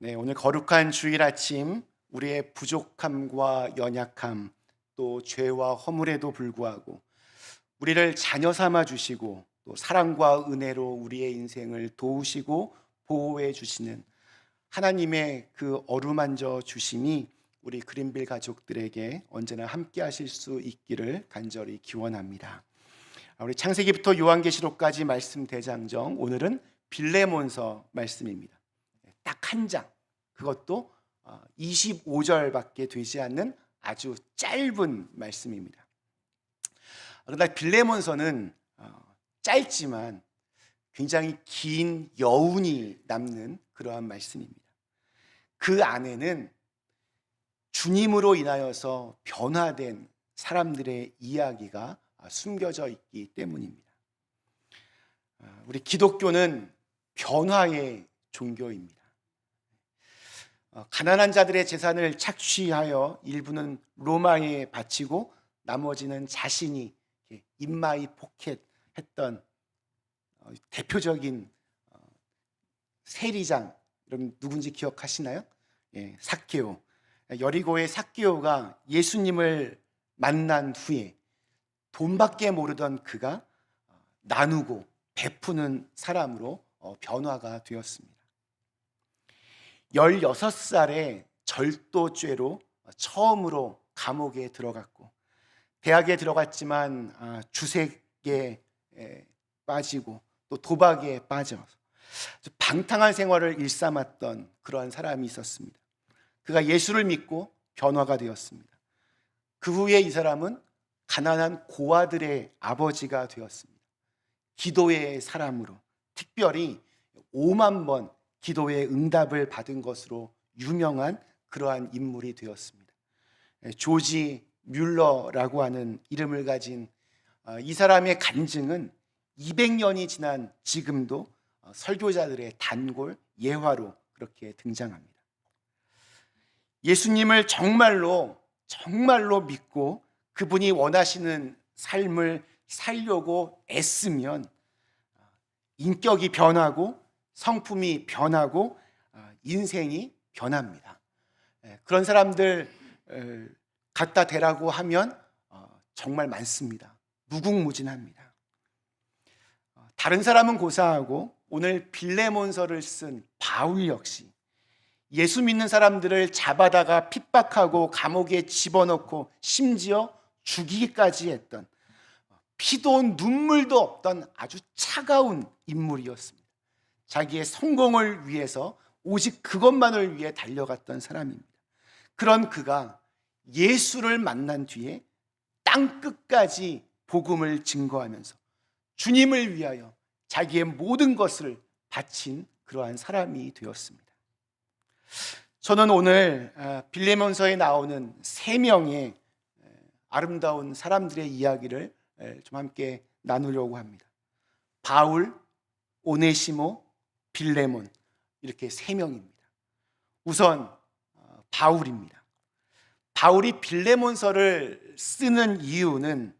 네, 오늘 거룩한 주일 아침 우리의 부족함과 연약함 또 죄와 허물에도 불구하고 우리를 자녀 삼아 주시고 또 사랑과 은혜로 우리의 인생을 도우시고 보호해 주시는 하나님의 그 어루만져 주심이 우리 그린빌 가족들에게 언제나 함께 하실 수 있기를 간절히 기원합니다. 우리 창세기부터 요한계시록까지 말씀 대장정, 오늘은 빌레몬서 말씀입니다. 딱 한 장, 그것도 25절밖에 되지 않는 아주 짧은 말씀입니다. 그러나 빌레몬서는 짧지만 굉장히 긴 여운이 남는 그러한 말씀입니다. 그 안에는 주님으로 인하여서 변화된 사람들의 이야기가 숨겨져 있기 때문입니다. 우리 기독교는 변화의 종교입니다. 가난한 자들의 재산을 착취하여 일부는 로마에 바치고 나머지는 자신이 인마이 포켓했던 대표적인 세리장, 여러분 누군지 기억하시나요? 삭개오. 여리고의 삭개오가 예수님을 만난 후에 돈밖에 모르던 그가 나누고 베푸는 사람으로 변화가 되었습니다. 16살에 절도죄로 처음으로 감옥에 들어갔고, 대학에 들어갔지만 주색에 빠지고 또 도박에 빠져서 방탕한 생활을 일삼았던 그러한 사람이 있었습니다. 그가 예수를 믿고 변화가 되었습니다. 그 후에 이 사람은 가난한 고아들의 아버지가 되었습니다. 기도의 사람으로, 특별히 5만 번 기도의 응답을 받은 것으로 유명한 그러한 인물이 되었습니다. 조지 뮬러라고 하는 이름을 가진 이 사람의 간증은 200년이 지난 지금도 설교자들의 단골 예화로 그렇게 등장합니다. 예수님을 정말로 믿고 그분이 원하시는 삶을 살려고 애쓰면 인격이 변하고 성품이 변하고 인생이 변합니다. 그런 사람들 갖다 대라고 하면 정말 많습니다. 무궁무진합니다. 다른 사람은 고사하고 오늘 빌레몬서를 쓴 바울 역시 예수 믿는 사람들을 잡아다가 핍박하고 감옥에 집어넣고 심지어 죽이기까지 했던, 피도 눈물도 없던 아주 차가운 인물이었습니다. 자기의 성공을 위해서 오직 그것만을 위해 달려갔던 사람입니다. 그런 그가 예수를 만난 뒤에 땅끝까지 복음을 증거하면서 주님을 위하여 자기의 모든 것을 바친 그러한 사람이 되었습니다. 저는 오늘 빌레몬서에 나오는 3명의 아름다운 사람들의 이야기를 좀 함께 나누려고 합니다. 바울, 오네시모, 빌레몬, 이렇게 3명입니다. 우선 바울입니다. 바울이 빌레몬서를 쓰는 이유는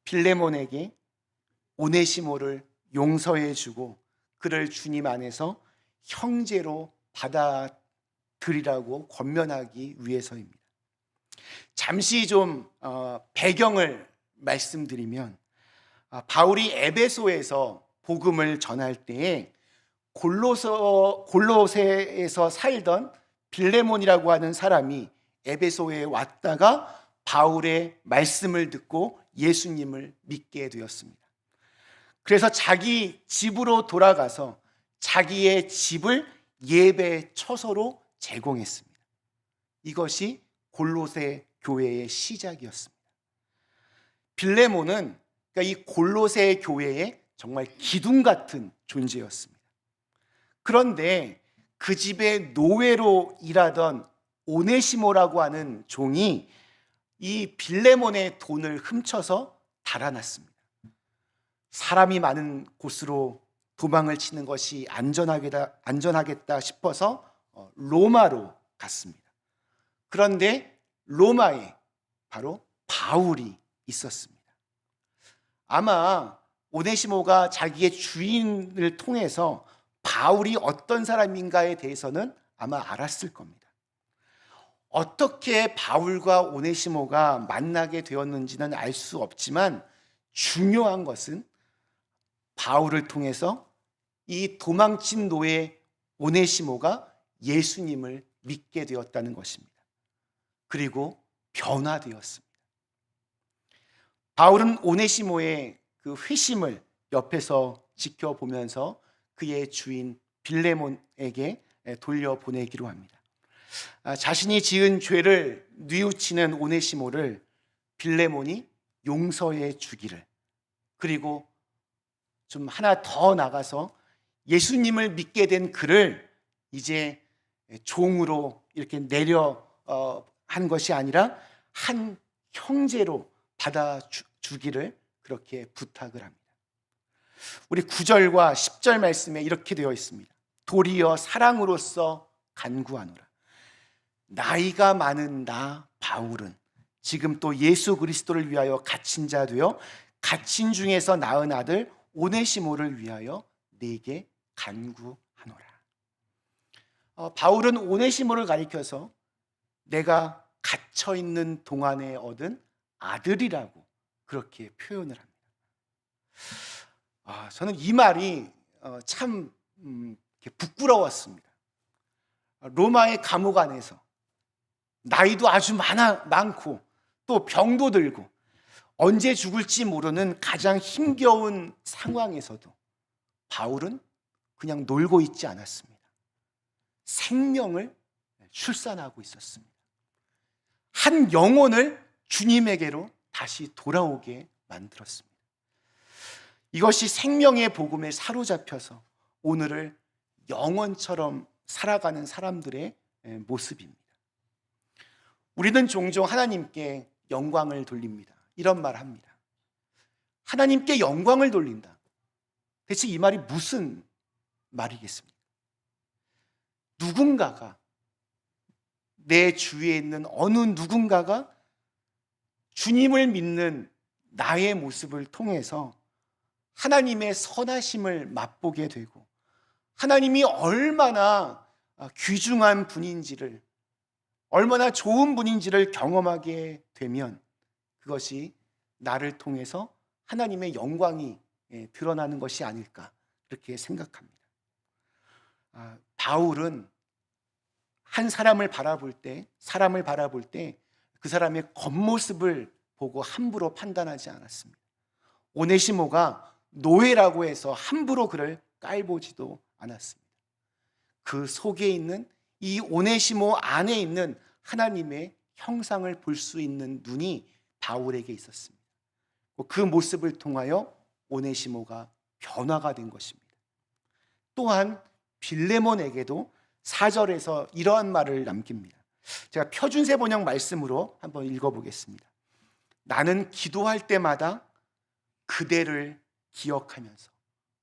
빌레몬에게 오네시모를 용서해주고 그를 주님 안에서 형제로 받아들이라고 권면하기 위해서입니다. 잠시 좀 배경을 말씀드리면, 바울이 에베소에서 복음을 전할 때에 골로새에서 살던 빌레몬이라고 하는 사람이 에베소에 왔다가 바울의 말씀을 듣고 예수님을 믿게 되었습니다. 그래서 자기 집으로 돌아가서 자기의 집을 예배 처소로 제공했습니다. 이것이 골로새 교회의 시작이었습니다. 빌레몬은 그러니까 이 골로새 교회의 정말 기둥 같은 존재였습니다. 그런데 그 집에 노예로 일하던 오네시모라고 하는 종이 이 빌레몬의 돈을 훔쳐서 달아났습니다. 사람이 많은 곳으로 도망을 치는 것이 안전하겠다 싶어서 로마로 갔습니다. 그런데 로마에 바로 바울이 있었습니다. 아마 오네시모가 자기의 주인을 통해서 바울이 어떤 사람인가에 대해서는 아마 알았을 겁니다. 어떻게 바울과 오네시모가 만나게 되었는지는 알 수 없지만 중요한 것은 바울을 통해서 이 도망친 노예 오네시모가 예수님을 믿게 되었다는 것입니다. 그리고 변화되었습니다. 바울은 오네시모의 그 회심을 옆에서 지켜보면서 그의 주인 빌레몬에게 돌려보내기로 합니다. 자신이 지은 죄를 뉘우치는 오네시모를 빌레몬이 용서해 주기를, 그리고 좀 하나 더 나가서 예수님을 믿게 된 그를 이제 종으로 이렇게 한 것이 아니라 한 형제로 받아주기를 그렇게 부탁을 합니다. 우리 9절과 10절 말씀에 이렇게 되어 있습니다. 도리어 사랑으로서 간구하노라. 나이가 많은 나 바울은 지금 또 예수 그리스도를 위하여 갇힌 자 되어 갇힌 중에서 낳은 아들 오네시모를 위하여 네게 간구하노라. 바울은 오네시모를 가리켜서 내가 갇혀 있는 동안에 얻은 아들이라고 그렇게 표현을 합니다. 저는 이 말이 참 부끄러웠습니다. 로마의 감옥 안에서 나이도 아주 많고 또 병도 들고 언제 죽을지 모르는 가장 힘겨운 상황에서도 바울은 그냥 놀고 있지 않았습니다. 생명을 출산하고 있었습니다. 한 영혼을 주님에게로 다시 돌아오게 만들었습니다. 이것이 생명의 복음에 사로잡혀서 오늘을 영원처럼 살아가는 사람들의 모습입니다. 우리는 종종 하나님께 영광을 돌립니다. 이런 말 합니다. 하나님께 영광을 돌린다. 대체 이 말이 무슨 말이겠습니까? 누군가가, 내 주위에 있는 어느 누군가가 주님을 믿는 나의 모습을 통해서 하나님의 선하심을 맛보게 되고 하나님이 얼마나 귀중한 분인지를, 얼마나 좋은 분인지를 경험하게 되면 그것이 나를 통해서 하나님의 영광이 드러나는 것이 아닐까, 그렇게 생각합니다. 바울은 한 사람을 바라볼 때 그 사람의 겉모습을 보고 함부로 판단하지 않았습니다. 오네시모가 노예라고 해서 함부로 그를 깔보지도 않았습니다. 그 속에 있는 이 오네시모 안에 있는 하나님의 형상을 볼 수 있는 눈이 바울에게 있었습니다. 그 모습을 통하여 오네시모가 변화가 된 것입니다. 또한 빌레몬에게도 4절에서 이러한 말을 남깁니다. 제가 표준세 번역 말씀으로 한번 읽어보겠습니다. 나는 기도할 때마다 그대를 기억하면서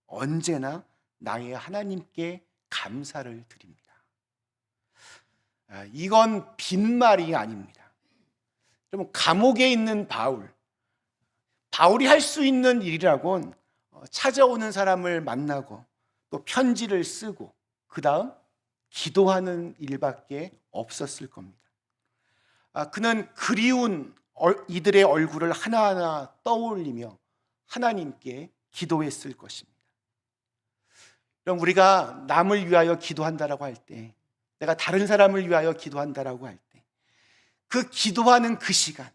언제나 나의 하나님께 감사를 드립니다. 이건 빈말이 아닙니다. 여러분, 감옥에 있는 바울이 할 수 있는 일이라곤 찾아오는 사람을 만나고 또 편지를 쓰고 그 다음 기도하는 일밖에 없었을 겁니다. 그는 그리운 이들의 얼굴을 하나하나 떠올리며 하나님께 기도했을 것입니다. 그럼 우리가 남을 위하여 기도한다라고 할 때, 내가 다른 사람을 위하여 기도한다라고 할 때, 그 기도하는 그 시간,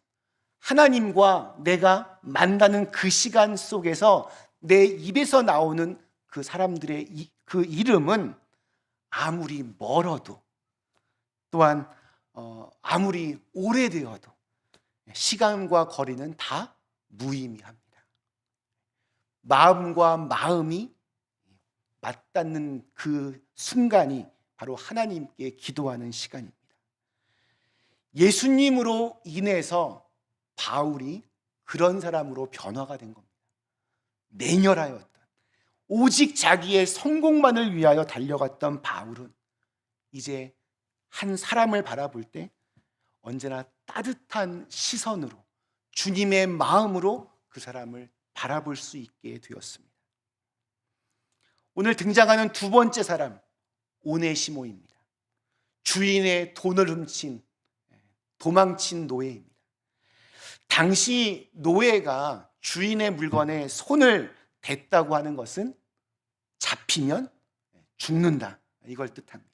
하나님과 내가 만나는 그 시간 속에서 내 입에서 나오는 그 사람들의 그 이름은 아무리 멀어도, 또한 아무리 오래되어도 시간과 거리는 다 무의미합니다. 마음과 마음이 맞닿는 그 순간이 바로 하나님께 기도하는 시간입니다. 예수님으로 인해서 바울이 그런 사람으로 변화가 된 겁니다. 냉혈하였던, 오직 자기의 성공만을 위하여 달려갔던 바울은 이제 한 사람을 바라볼 때 언제나 따뜻한 시선으로, 주님의 마음으로 그 사람을 바라볼 수 있게 되었습니다. 오늘 등장하는 두 번째 사람, 오네시모입니다. 주인의 돈을 훔친 도망친 노예입니다. 당시 노예가 주인의 물건에 손을 댔다고 하는 것은 잡히면 죽는다, 이걸 뜻합니다.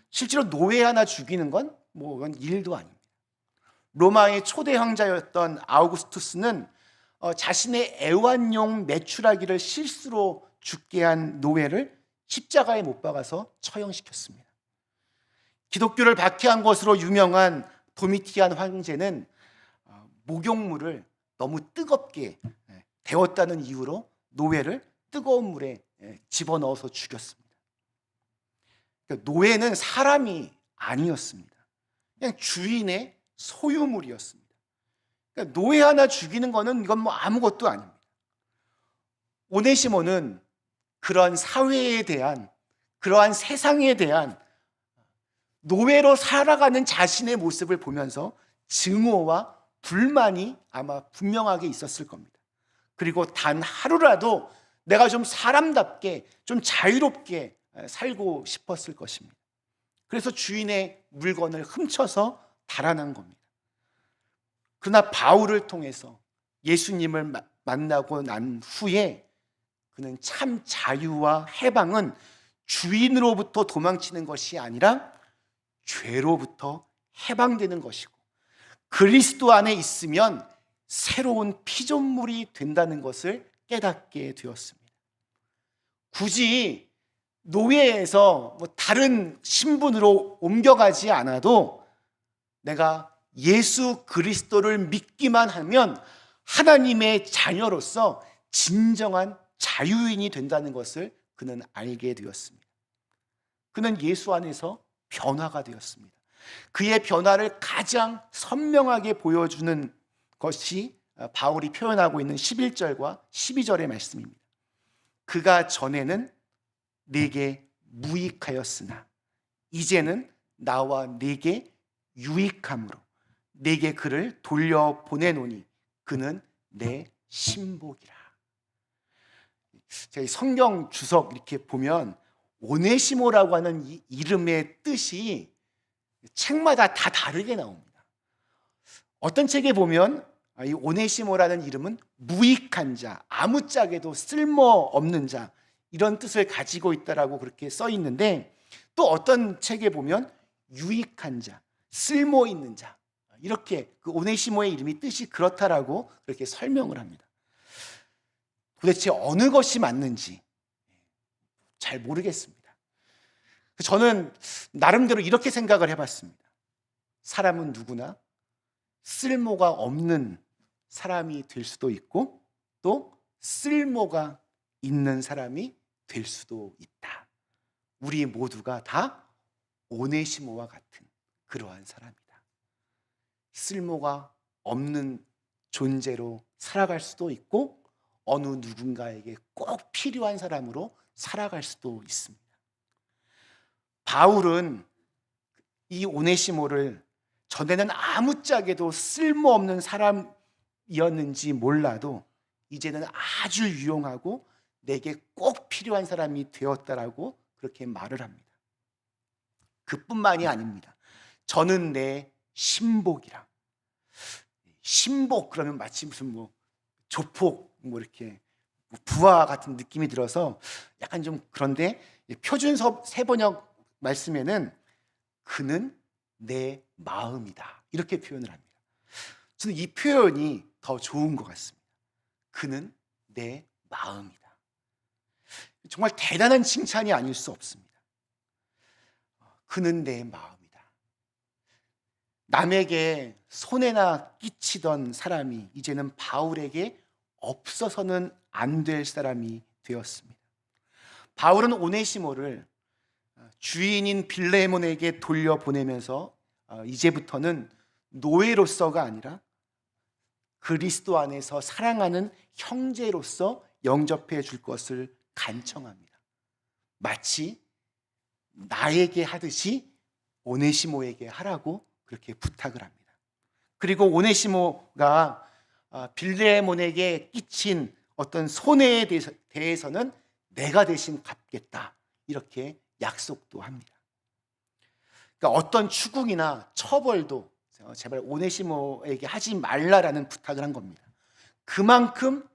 실제로 노예 하나 죽이는 건 그건 일도 아닙니다. 로마의 초대 황자였던 아우구스투스는 자신의 애완용 메추라기를 실수로 죽게 한 노예를 십자가에 못 박아서 처형시켰습니다. 기독교를 박해한 것으로 유명한 도미티안 황제는 목욕물을 너무 뜨겁게 데웠다는 이유로 노예를 뜨거운 물에 집어넣어서 죽였습니다. 그러니까 노예는 사람이 아니었습니다. 그냥 주인의 소유물이었습니다. 그러니까 노예 하나 죽이는 거는 이건 아무것도 아닙니다. 오네시모는 그런 사회에 대한, 그러한 세상에 대한 노예로 살아가는 자신의 모습을 보면서 증오와 불만이 아마 분명하게 있었을 겁니다. 그리고 단 하루라도 내가 좀 사람답게, 좀 자유롭게 살고 싶었을 것입니다. 그래서 주인의 물건을 훔쳐서 달아난 겁니다. 그러나 바울을 통해서 예수님을 만나고 난 후에 그는 참 자유와 해방은 주인으로부터 도망치는 것이 아니라 죄로부터 해방되는 것이고, 그리스도 안에 있으면 새로운 피조물이 된다는 것을 깨닫게 되었습니다. 굳이 노예에서 다른 신분으로 옮겨가지 않아도 내가 예수 그리스도를 믿기만 하면 하나님의 자녀로서 진정한 자유인이 된다는 것을 그는 알게 되었습니다. 그는 예수 안에서 변화가 되었습니다. 그의 변화를 가장 선명하게 보여주는 것이 바울이 표현하고 있는 11절과 12절의 말씀입니다. 그가 전에는 내게 무익하였으나 이제는 나와 내게 유익함으로 내게 그를 돌려보내노니 그는 내 신복이라. 제가 성경 주석 이렇게 보면 오네시모라고 하는 이 이름의 뜻이 책마다 다 다르게 나옵니다. 어떤 책에 보면 이 오네시모라는 이름은 무익한 자, 아무짝에도 쓸모없는 자, 이런 뜻을 가지고 있다라고 그렇게 써 있는데, 또 어떤 책에 보면 유익한 자, 쓸모 있는 자, 이렇게 그 오네시모의 이름이 뜻이 그렇다라고 그렇게 설명을 합니다. 도대체 어느 것이 맞는지 잘 모르겠습니다. 저는 나름대로 이렇게 생각을 해봤습니다. 사람은 누구나 쓸모가 없는 사람이 될 수도 있고 또 쓸모가 있는 사람이 될 수도 있다. 우리 모두가 다 오네시모와 같은 그러한 사람이다. 쓸모가 없는 존재로 살아갈 수도 있고 어느 누군가에게 꼭 필요한 사람으로 살아갈 수도 있습니다. 바울은 이 오네시모를 전에는 아무짝에도 쓸모없는 사람이었는지 몰라도 이제는 아주 유용하고 내게 꼭 필요한 사람이 되었다라고 그렇게 말을 합니다. 그뿐만이 아닙니다. 저는 내 신복이라. 신복 그러면 마치 무슨 조폭 이렇게 부하 같은 느낌이 들어서 약간 좀 그런데, 표준 세번역 말씀에는 그는 내 마음이다 이렇게 표현을 합니다. 저는 이 표현이 더 좋은 것 같습니다. 그는 내 마음이다. 정말 대단한 칭찬이 아닐 수 없습니다. 그는 내 마음이다. 남에게 손해나 끼치던 사람이 이제는 바울에게 없어서는 안 될 사람이 되었습니다. 바울은 오네시모를 주인인 빌레몬에게 돌려보내면서 이제부터는 노예로서가 아니라 그리스도 안에서 사랑하는 형제로서 영접해 줄 것을 간청합니다. 마치 나에게 하듯이 오네시모에게 하라고 그렇게 부탁을 합니다. 그리고 오네시모가 빌레몬에게 끼친 어떤 손해에 대해서는 내가 대신 갚겠다 이렇게 약속도 합니다. 그러니까 어떤 추궁이나 처벌도 제발 오네시모에게 하지 말라라는 부탁을 한 겁니다. 그만큼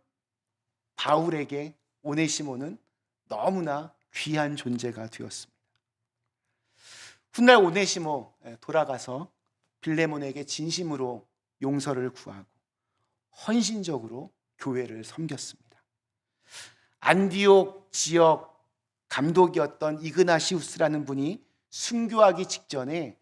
바울에게 오네시모는 너무나 귀한 존재가 되었습니다. 훗날 오네시모 돌아가서 빌레몬에게 진심으로 용서를 구하고 헌신적으로 교회를 섬겼습니다. 안디옥 지역 감독이었던 이그나시우스라는 분이 순교하기 직전에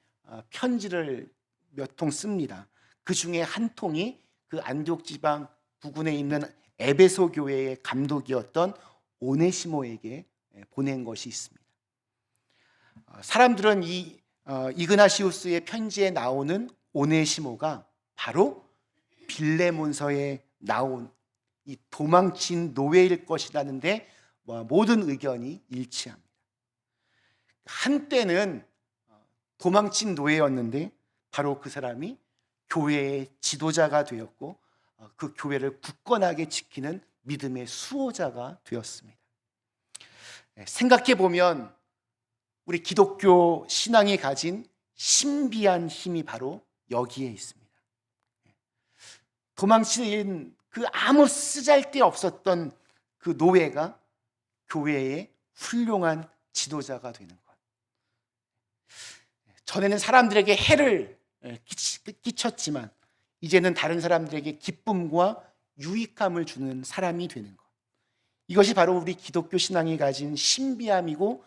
편지를 몇 통 씁니다. 그 중에 한 통이 그 안디옥 지방 부근에 있는 에베소 교회의 감독이었던 오네시모에게 보낸 것이 있습니다. 사람들은 이 이그나시우스의 편지에 나오는 오네시모가 바로 빌레몬서에 나온 이 도망친 노예일 것이라는데 모든 의견이 일치합니다. 한때는 도망친 노예였는데 바로 그 사람이 교회의 지도자가 되었고 그 교회를 굳건하게 지키는 믿음의 수호자가 되었습니다. 생각해 보면 우리 기독교 신앙이 가진 신비한 힘이 바로 여기에 있습니다. 도망친 그 아무 쓰잘데 없었던 그 노예가 교회의 훌륭한 지도자가 되는 것. 전에는 사람들에게 해를 끼쳤지만 이제는 다른 사람들에게 기쁨과 유익함을 주는 사람이 되는 것. 이것이 바로 우리 기독교 신앙이 가진 신비함이고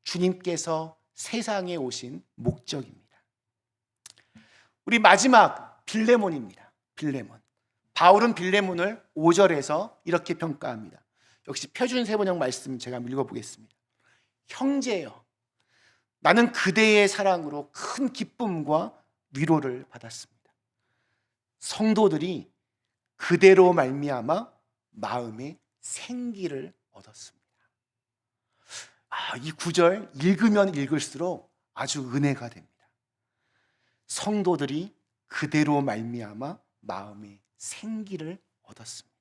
주님께서 세상에 오신 목적입니다. 우리 마지막 빌레몬입니다. 빌레몬. 바울은 빌레몬을 5절에서 이렇게 평가합니다. 역시 표준세번역 말씀 제가 읽어보겠습니다. 형제여, 나는 그대의 사랑으로 큰 기쁨과 위로를 받았습니다. 성도들이 그대로 말미암아 마음의 생기를 얻었습니다. 이 구절 읽으면 읽을수록 아주 은혜가 됩니다. 성도들이 그대로 말미암아 마음의 생기를 얻었습니다.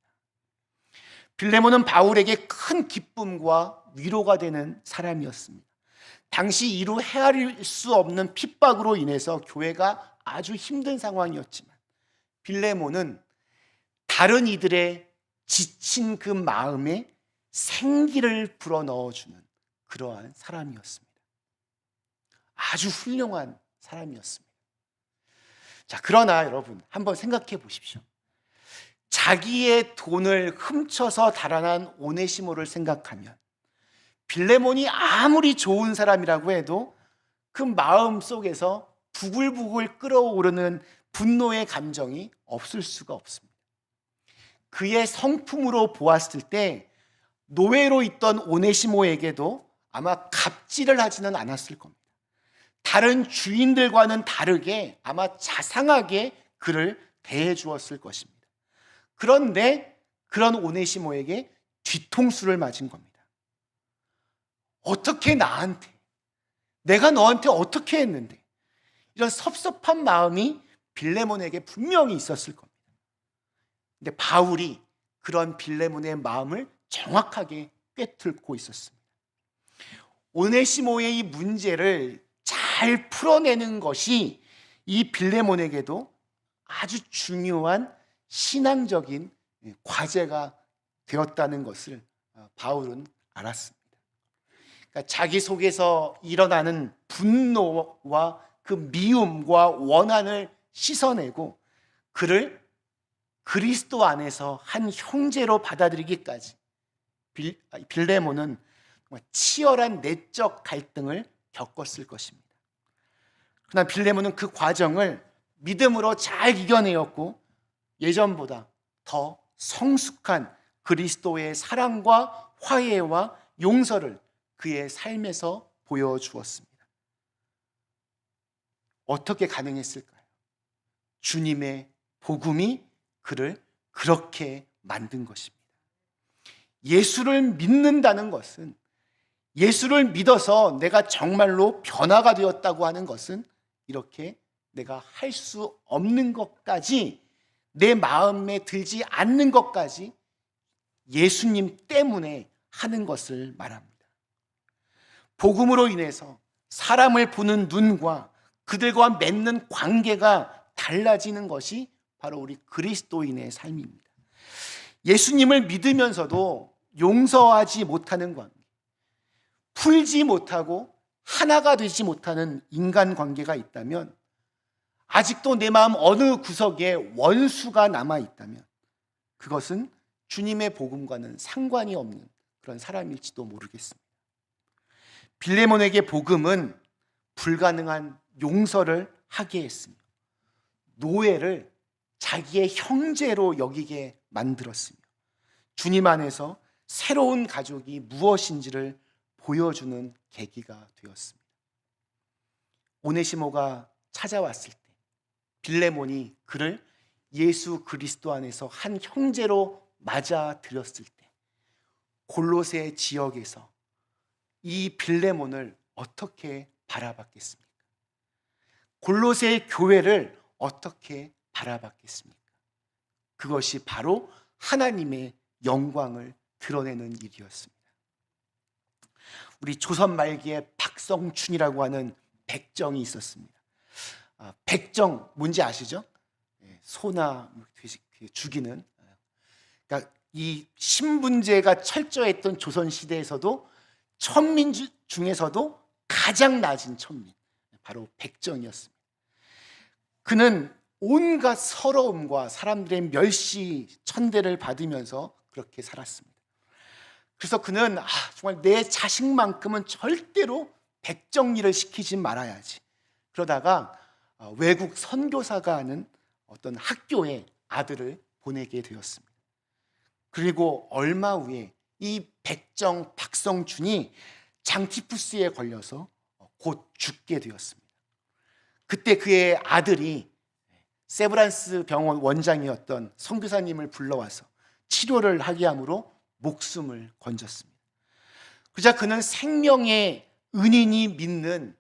빌레몬은 바울에게 큰 기쁨과 위로가 되는 사람이었습니다. 당시 이루 헤아릴 수 없는 핍박으로 인해서 교회가 아주 힘든 상황이었지만 빌레몬은 다른 이들의 지친 그 마음에 생기를 불어넣어주는 그러한 사람이었습니다. 아주 훌륭한 사람이었습니다. 자, 그러나 여러분 한번 생각해 보십시오. 자기의 돈을 훔쳐서 달아난 오네시모를 생각하면 빌레몬이 아무리 좋은 사람이라고 해도 그 마음 속에서 부글부글 끓어오르는 분노의 감정이 없을 수가 없습니다. 그의 성품으로 보았을 때 노예로 있던 오네시모에게도 아마 갑질을 하지는 않았을 겁니다. 다른 주인들과는 다르게 아마 자상하게 그를 대해 주었을 것입니다. 그런데 그런 오네시모에게 뒤통수를 맞은 겁니다. 어떻게 나한테, 내가 너한테 어떻게 했는데, 이런 섭섭한 마음이 빌레몬에게 분명히 있었을 겁니다. 근데 바울이 그런 빌레몬의 마음을 정확하게 꿰뚫고 있었습니다. 오네시모의 이 문제를 잘 풀어내는 것이 이 빌레몬에게도 아주 중요한 신앙적인 과제가 되었다는 것을 바울은 알았습니다. 그러니까 자기 속에서 일어나는 분노와 그 미움과 원한을 씻어내고 그를 그리스도 안에서 한 형제로 받아들이기까지 빌레몬은 정말 치열한 내적 갈등을 겪었을 것입니다. 그러나 빌레몬은 그 과정을 믿음으로 잘 이겨내었고 예전보다 더 성숙한 그리스도의 사랑과 화해와 용서를 그의 삶에서 보여주었습니다. 어떻게 가능했을까요? 주님의 복음이 그를 그렇게 만든 것입니다. 예수를 믿는다는 것은, 예수를 믿어서 내가 정말로 변화가 되었다고 하는 것은 이렇게 내가 할 수 없는 것까지, 내 마음에 들지 않는 것까지 예수님 때문에 하는 것을 말합니다. 복음으로 인해서 사람을 보는 눈과 그들과 맺는 관계가 달라지는 것이 바로 우리 그리스도인의 삶입니다. 예수님을 믿으면서도 용서하지 못하는 관계, 풀지 못하고 하나가 되지 못하는 인간관계가 있다면, 아직도 내 마음 어느 구석에 원수가 남아있다면 그것은 주님의 복음과는 상관이 없는 그런 사람일지도 모르겠습니다. 빌레몬에게 복음은 불가능한 용서를 하게 했으며 노예를 자기의 형제로 여기게 만들었으며 주님 안에서 새로운 가족이 무엇인지를 보여주는 계기가 되었습니다. 오네시모가 찾아왔을 때 빌레몬이 그를 예수 그리스도 안에서 한 형제로 맞아들였을 때 골로새 지역에서 이 빌레몬을 어떻게 바라봤겠습니까? 골로새 교회를 어떻게 바라봤겠습니까? 그것이 바로 하나님의 영광을 드러내는 일이었습니다. 우리 조선 말기에 박성춘이라고 하는 백정이 있었습니다. 백정 뭔지 아시죠? 소나 죽이는. 그러니까 이 신분제가 철저했던 조선 시대에서도 천민 중에서도 가장 낮은 천민, 바로 백정이었습니다. 그는 온갖 서러움과 사람들의 멸시 천대를 받으면서 그렇게 살았습니다. 그래서 그는 정말 내 자식만큼은 절대로 백정일을 시키지 말아야지. 그러다가 외국 선교사가 하는 어떤 학교에 아들을 보내게 되었습니다. 그리고 얼마 후에 이 백정 박성춘이 장티푸스에 걸려서 곧 죽게 되었습니다. 그때 그의 아들이 세브란스 병원 원장이었던 선교사님을 불러와서 치료를 하게 함으로 목숨을 건졌습니다. 그러자 그는 생명의 은인이 믿는,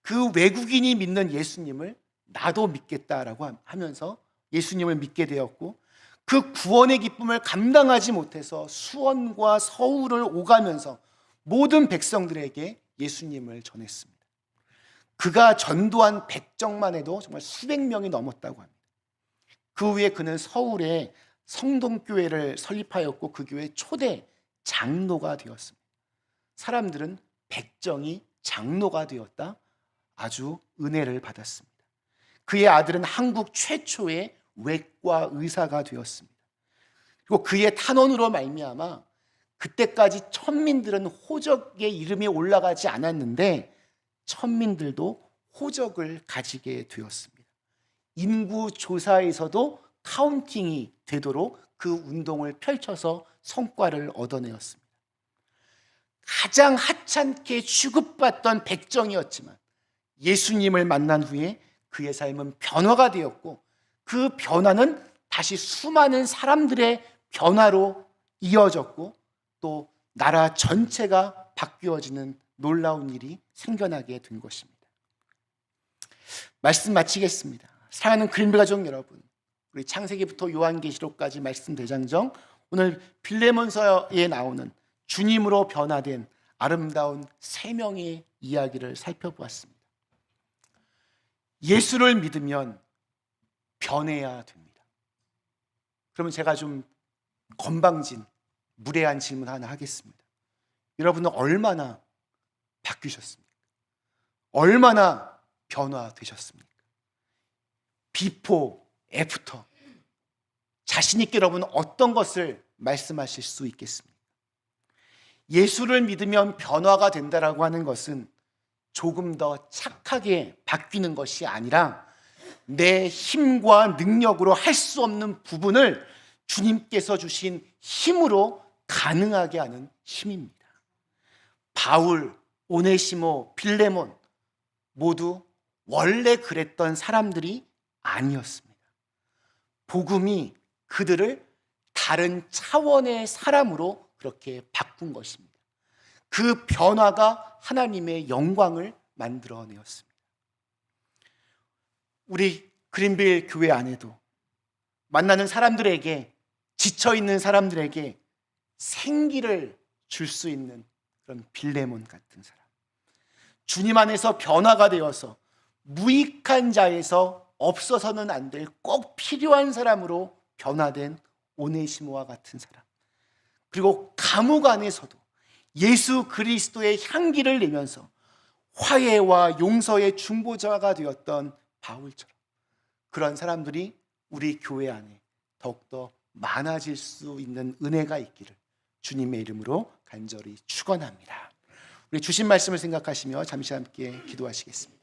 그 외국인이 믿는 예수님을 나도 믿겠다라고 하면서 예수님을 믿게 되었고, 그 구원의 기쁨을 감당하지 못해서 수원과 서울을 오가면서 모든 백성들에게 예수님을 전했습니다. 그가 전도한 백정만 해도 정말 수백 명이 넘었다고 합니다. 그 후에 그는 서울에 성동교회를 설립하였고 그 교회 초대 장로가 되었습니다. 사람들은 백정이 장로가 되었다, 아주 은혜를 받았습니다. 그의 아들은 한국 최초의 외과 의사가 되었습니다. 그리고 그의 탄원으로 말미암아 그때까지 천민들은 호적의 이름이 올라가지 않았는데 천민들도 호적을 가지게 되었습니다. 인구조사에서도 카운팅이 되도록 그 운동을 펼쳐서 성과를 얻어내었습니다. 가장 하찮게 취급받던 백정이었지만 예수님을 만난 후에 그의 삶은 변화가 되었고, 그 변화는 다시 수많은 사람들의 변화로 이어졌고 또 나라 전체가 바뀌어지는 놀라운 일이 생겨나게 된 것입니다. 말씀 마치겠습니다. 사랑하는 그린비 가족 여러분, 우리 창세기부터 요한계시록까지 말씀 대장정, 오늘 빌레몬서에 나오는 주님으로 변화된 아름다운 세 명의 이야기를 살펴보았습니다. 예수를 믿으면 변해야 됩니다. 그러면 제가 좀 건방진 무례한 질문 하나 하겠습니다. 여러분은 얼마나 바뀌셨습니까? 얼마나 변화되셨습니까? 비포, 애프터, 자신 있게 여러분은 어떤 것을 말씀하실 수 있겠습니까? 예수를 믿으면 변화가 된다라고 하는 것은 조금 더 착하게 바뀌는 것이 아니라 내 힘과 능력으로 할 수 없는 부분을 주님께서 주신 힘으로 가능하게 하는 힘입니다. 바울, 오네시모, 빌레몬 모두 원래 그랬던 사람들이 아니었습니다. 복음이 그들을 다른 차원의 사람으로 그렇게 바꾼 것입니다. 그 변화가 하나님의 영광을 만들어내었습니다. 우리 그린빌 교회 안에도 만나는 사람들에게, 지쳐있는 사람들에게 생기를 줄 수 있는 그런 빌레몬 같은 사람, 주님 안에서 변화가 되어서 무익한 자에서 없어서는 안 될 꼭 필요한 사람으로 변화된 오네시모와 같은 사람, 그리고 감옥 안에서도 예수 그리스도의 향기를 내면서 화해와 용서의 중보자가 되었던 바울처럼 그런 사람들이 우리 교회 안에 더욱더 많아질 수 있는 은혜가 있기를 주님의 이름으로 간절히 축원합니다. 우리 주신 말씀을 생각하시며 잠시 함께 기도하시겠습니다.